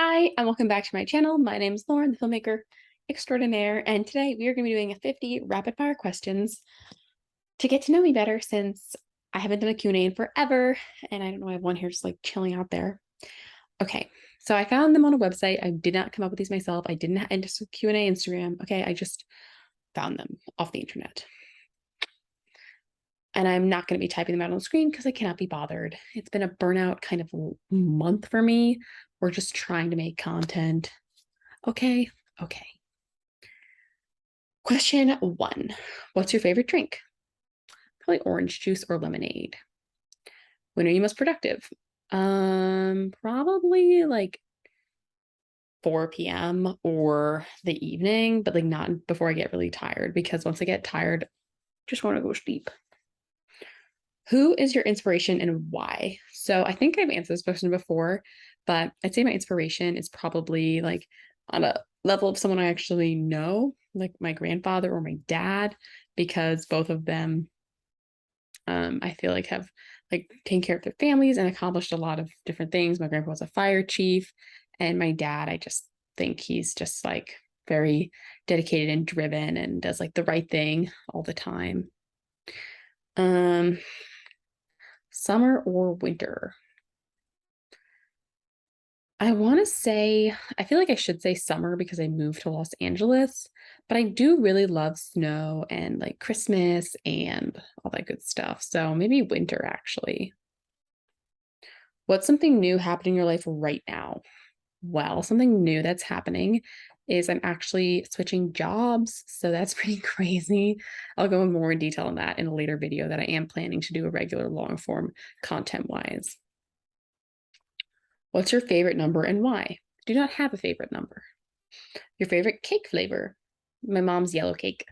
Hi, and welcome back to my channel. My name is Lauren, the filmmaker extraordinaire, and today we are going to be doing a 50 rapid fire questions to get to know me better since I haven't done a Q&A in forever, and I don't know, I have one here just like chilling out there. Okay, so I found them on a website. I did not come up with these myself. I didn't enter Q&A Instagram. Okay, I just found them off the internet. And I'm not going to be typing them out on the screen because I cannot be bothered. It's been a burnout kind of month for me. We're just trying to make content. Okay. Question 1. What's your favorite drink? Probably orange juice or lemonade. When are you most productive? Probably like 4 p.m. or the evening, but like not before I get really tired because once I get tired, I just want to go sleep. Who is your inspiration and why? So I think I've answered this question before, but I'd say my inspiration is probably like on a level of someone I actually know, like my grandfather or my dad, because both of them I feel like have like taken care of their families and accomplished a lot of different things. My grandpa was a fire chief, and my dad, I just think he's just like very dedicated and driven and does like the right thing all the time. Um, Summer or winter? I want to say, I feel like I should say summer because I moved to Los Angeles, but I do really love snow and like Christmas and all that good stuff. So maybe winter actually. What's something new happening in your life right now? Well, something new that's happening is I'm actually switching jobs. So that's pretty crazy. I'll go in more in detail on that in a later video that I am planning to do a regular long form content wise. What's your favorite number and why? Do not have a favorite number. Your favorite cake flavor? My mom's yellow cake.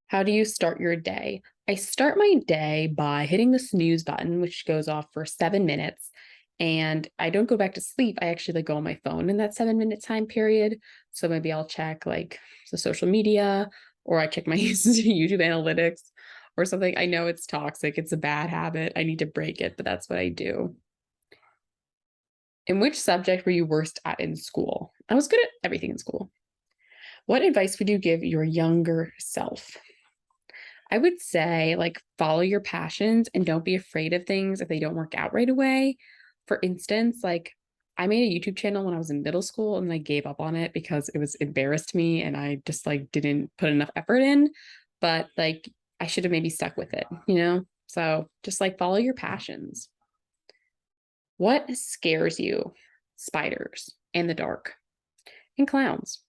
How do you start your day? I start my day by hitting the snooze button, which goes off for 7 minutes. And I don't go back to sleep. I actually like go on my phone in that 7 minute time period. So maybe I'll check like the social media or I check my YouTube analytics or something. I know it's toxic. It's a bad habit. I need to break it, but that's what I do. In which subject were you worst at in school? I was good at everything in school. What advice would you give your younger self? I would say, like, follow your passions and don't be afraid of things if they don't work out right away. For instance, like, I made a YouTube channel when I was in middle school and I gave up on it because it was embarrassed me and I just like didn't put enough effort in. But like, I should have maybe stuck with it, you know? So just like follow your passions. What scares you? Spiders and the dark and clowns.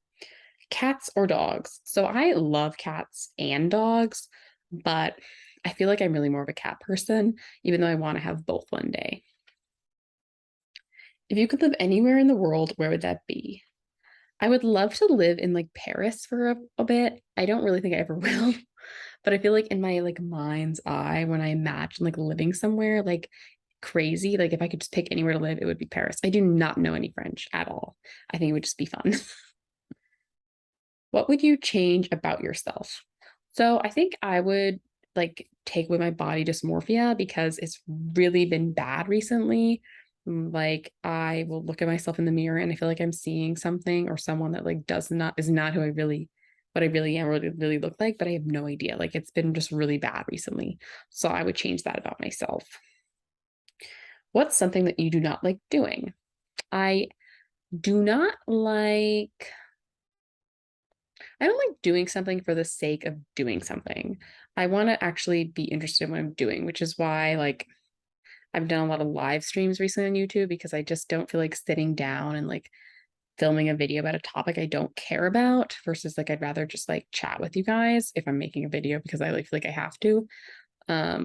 Cats or dogs? So I love cats and dogs, but I feel like I'm really more of a cat person, even though I want to have both one day. If you could live anywhere in the world, where would that be? I would love to live in like Paris for a bit. I don't really think I ever will, but I feel like in my like mind's eye, when I imagine like living somewhere like crazy, like if I could just pick anywhere to live, it would be Paris. I do not know any French at all. I think it would just be fun. What would you change about yourself? So I think I would like take away my body dysmorphia because it's really been bad recently. Like I will look at myself in the mirror and I feel like I'm seeing something or someone that like does not is not who I really what I really am really look like, but I have no idea. Like it's been just really bad recently. So I would change that about myself. What's something that you do not like doing? I do not like I don't like doing something for the sake of doing something. I want to actually be interested in what I'm doing, which is why like I've done a lot of live streams recently on YouTube because I just don't feel like sitting down and like filming a video about a topic I don't care about versus like I'd rather just like chat with you guys if I'm making a video because I like feel like I have to. I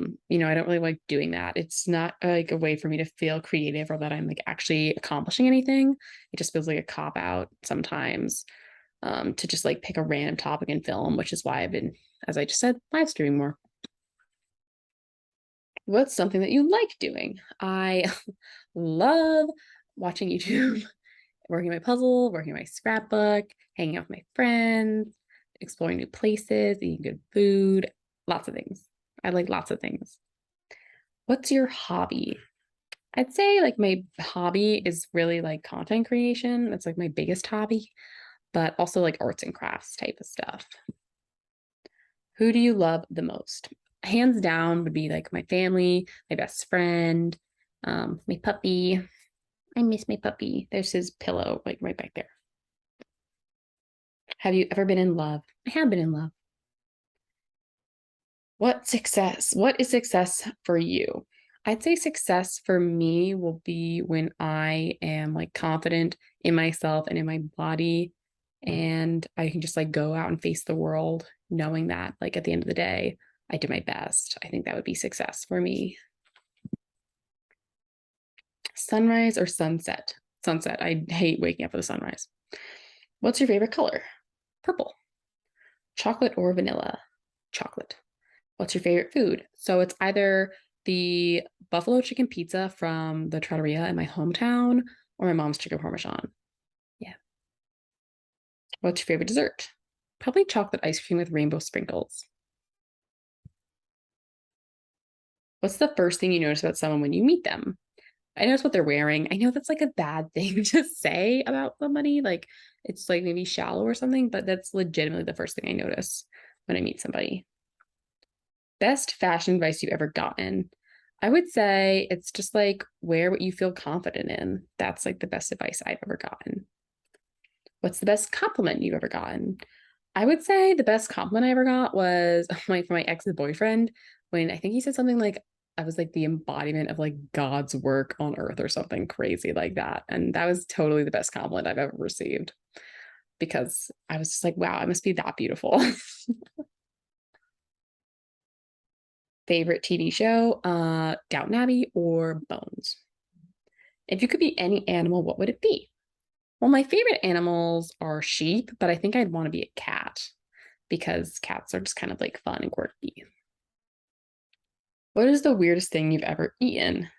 don't really like doing that. It's not like a way for me to feel creative or that I'm like actually accomplishing anything. It just feels like a cop out sometimes to just like pick a random topic and film, which is why I've been, as I just said, live streaming more. What's something that you like doing? I love watching YouTube, working my puzzle, working my scrapbook, hanging out with my friends, exploring new places, eating good food, lots of things. I like lots of things. What's your hobby? I'd say like my hobby is really like content creation. That's like my biggest hobby, but also like arts and crafts type of stuff. Who do you love the most? Hands down would be like my family, my best friend, my puppy. I miss my puppy. There's his pillow, like right back there. Have you ever been in love? I have been in love. What success? What is success for you? I'd say success for me will be when I am like confident in myself and in my body, and I can just like go out and face the world knowing that like at the end of the day, I did my best. I think that would be success for me. Sunrise or sunset? Sunset. I hate waking up with a sunrise. What's your favorite color? Purple. Chocolate or vanilla? Chocolate. What's your favorite food? So it's either the buffalo chicken pizza from the trattoria in my hometown or my mom's chicken parmesan. Yeah. What's your favorite dessert? Probably chocolate ice cream with rainbow sprinkles. What's the first thing you notice about someone when you meet them? I notice what they're wearing. I know that's like a bad thing to say about somebody. Like it's like maybe shallow or something, but that's legitimately the first thing I notice when I meet somebody. Best fashion advice you've ever gotten? I would say it's just like wear what you feel confident in. That's like the best advice I've ever gotten. What's the best compliment you've ever gotten? I would say the best compliment I ever got was like from my ex-boyfriend when I think he said something like I was like the embodiment of like God's work on earth or something crazy like that. And that was totally the best compliment I've ever received because I was just like, wow, I must be that beautiful. Favorite TV show, Downton Abbey or Bones? If you could be any animal, what would it be? Well, my favorite animals are sheep, but I think I'd want to be a cat because cats are just kind of like fun and quirky. What is the weirdest thing you've ever eaten?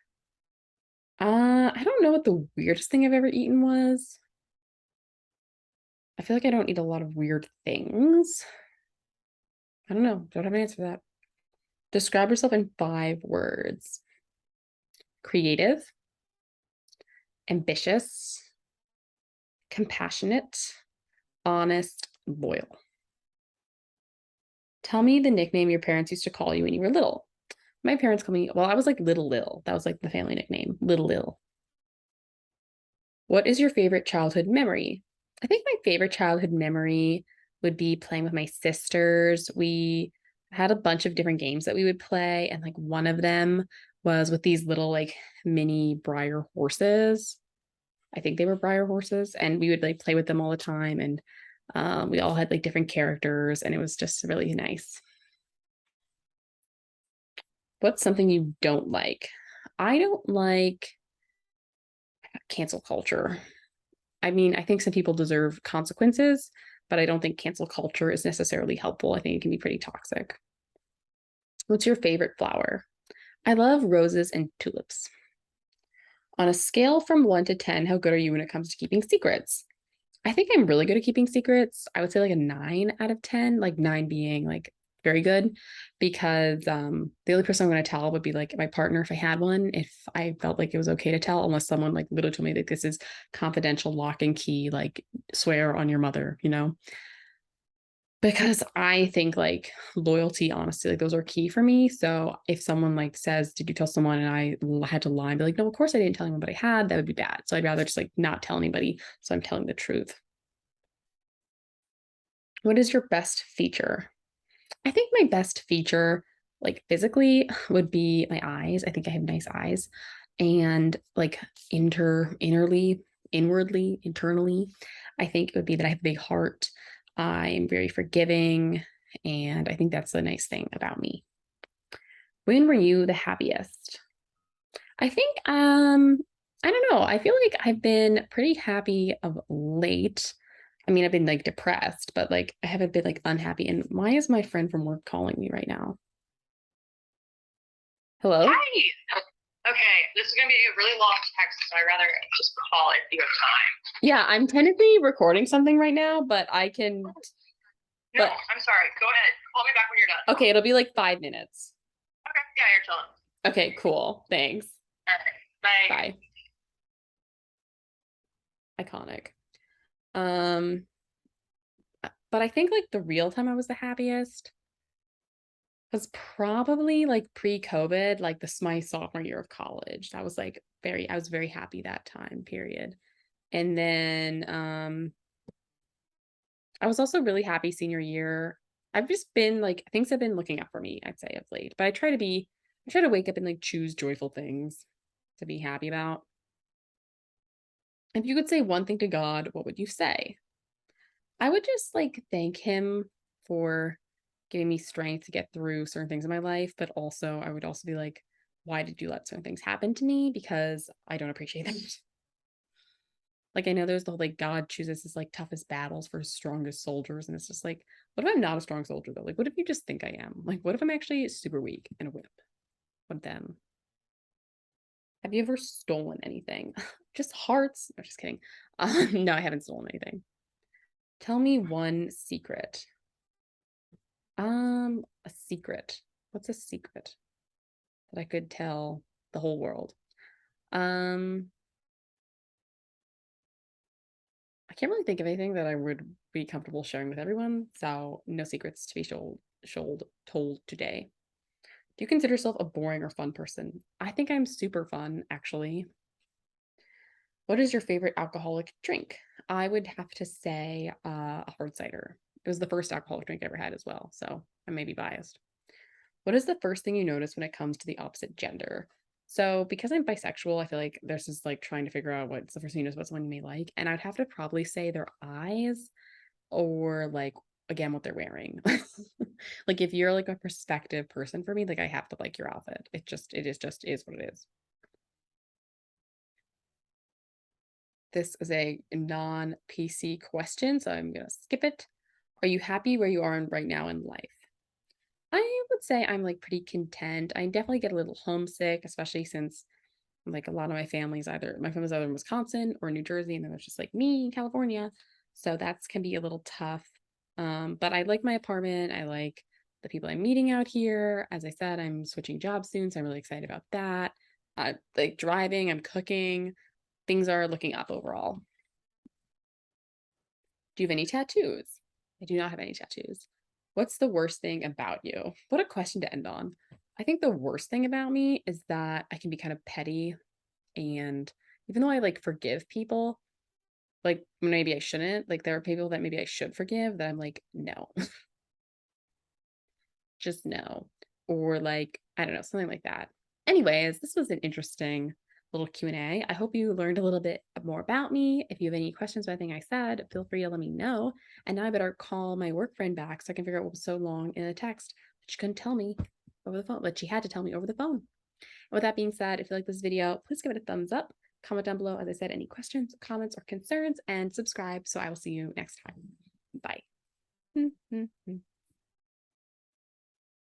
I don't know what the weirdest thing I've ever eaten was. I feel like I don't eat a lot of weird things. I don't know. Don't have an answer for that. Describe yourself in 5 words. Creative, ambitious, compassionate, honest, loyal. Tell me the nickname your parents used to call you when you were little. My parents called me, well, I was like Little Lil. That was like the family nickname, Little Lil. What is your favorite childhood memory? I think my favorite childhood memory would be playing with my sisters. We had a bunch of different games that we would play, and like one of them was with these little like mini Breyer horses. I think they were Breyer horses, and we would like play with them all the time. And we all had like different characters, and it was just really nice. What's something you don't like? I don't like cancel culture. I mean, I think some people deserve consequences, but I don't think cancel culture is necessarily helpful. I think it can be pretty toxic. What's your favorite flower? I love roses and tulips. On a scale from 1 to 10, how good are you when it comes to keeping secrets? I think I'm really good at keeping secrets. I would say like a 9 out of 10, like 9 being like very good because the only person I'm going to tell would be like my partner if I had one, if I felt like it was okay to tell, unless someone like literally told me that this is confidential, lock and key, like swear on your mother, you know? Because I think like loyalty, honesty, like those are key for me. So if someone like says, did you tell someone? And I had to lie and be like, no, of course I didn't tell anyone, but I had, that would be bad. So I'd rather just like not tell anybody. So I'm telling the truth. What is your best feature? I think my best feature, like physically, would be my eyes. I think I have nice eyes. And like inwardly, internally, I think it would be that I have a big heart. I'm very forgiving. And I think that's the nice thing about me. When were you the happiest? I think I don't know. I feel like I've been pretty happy of late. I mean, I've been like depressed, but like I haven't been like unhappy. And why is my friend from work calling me right now? Hello? Hi. Okay, this is gonna be a really long text, so I'd rather just call if you have time. Yeah, I'm technically recording something right now, but I can. No, But I'm sorry. Go ahead. Call me back when you're done. okay, it'll be like 5 minutes. Okay, yeah, you're chilling. Okay, cool. Thanks. All right. Bye. Bye. Iconic. Um, but I think like the real time I was the happiest was probably like pre-COVID, like this my sophomore year of college. That was like I was very happy that time period. And then I was also really happy senior year. I've just been like things have been looking up for me, I'd say of late. But I try to wake up and like choose joyful things to be happy about. If you could say one thing to God, what would you say? I would just like thank him for giving me strength to get through certain things in my life, but also I would also be like, why did you let certain things happen to me? Because I don't appreciate them. Like I know there's the whole like God chooses his like toughest battles for his strongest soldiers, and it's just like, what if I'm not a strong soldier though? Like, what if you just think I am? Like, what if I'm actually super weak and a wimp? What then? Have you ever stolen anything? Just hearts? No, just kidding. No, I haven't stolen anything. Tell me one secret. A secret. What's a secret that I could tell the whole world? Um, I can't really think of anything that I would be comfortable sharing with everyone, so no secrets to be told today. Do you consider yourself a boring or fun person? I think I'm super fun, actually. What is your favorite alcoholic drink? I would have to say a hard cider. It was the first alcoholic drink I ever had as well, so I may be biased. What is the first thing you notice when it comes to the opposite gender? So, because I'm bisexual, I feel like there's just like trying to figure out what's the first thing you notice about someone you may like. And I'd have to probably say their eyes or like, again, what they're wearing. Like, if you're like a perspective person for me, like, I have to like your outfit. It is what it is. This is a non PC question, so I'm going to skip it. Are you happy where you are right now in life? I would say I'm like pretty content. I definitely get a little homesick, especially since like a lot of my family's either in Wisconsin or New Jersey, and then it's just like me in California. So that's can be a little tough. But I like my apartment. I like the people I'm meeting out here. As I said, I'm switching jobs soon, so I'm really excited about that. Like driving, I'm cooking. Things are looking up overall. Do you have any tattoos? I do not have any tattoos. What's the worst thing about you? What a question to end on. I think the worst thing about me is that I can be kind of petty. And even though I like forgive people, like maybe I shouldn't, like there are people that maybe I should forgive that I'm like, no, just no. Or like, I don't know, something like that. Anyways, this was an interesting little Q&A. I hope you learned a little bit more about me. If you have any questions about anything I said, feel free to let me know. And now I better call my work friend back so I can figure out what was so long in a text that she couldn't tell me over the phone, but she had to tell me over the phone. And with that being said, if you like this video, please give it a thumbs up. Comment down below, as I said, any questions, comments, or concerns, and subscribe. So I will see you next time. Bye.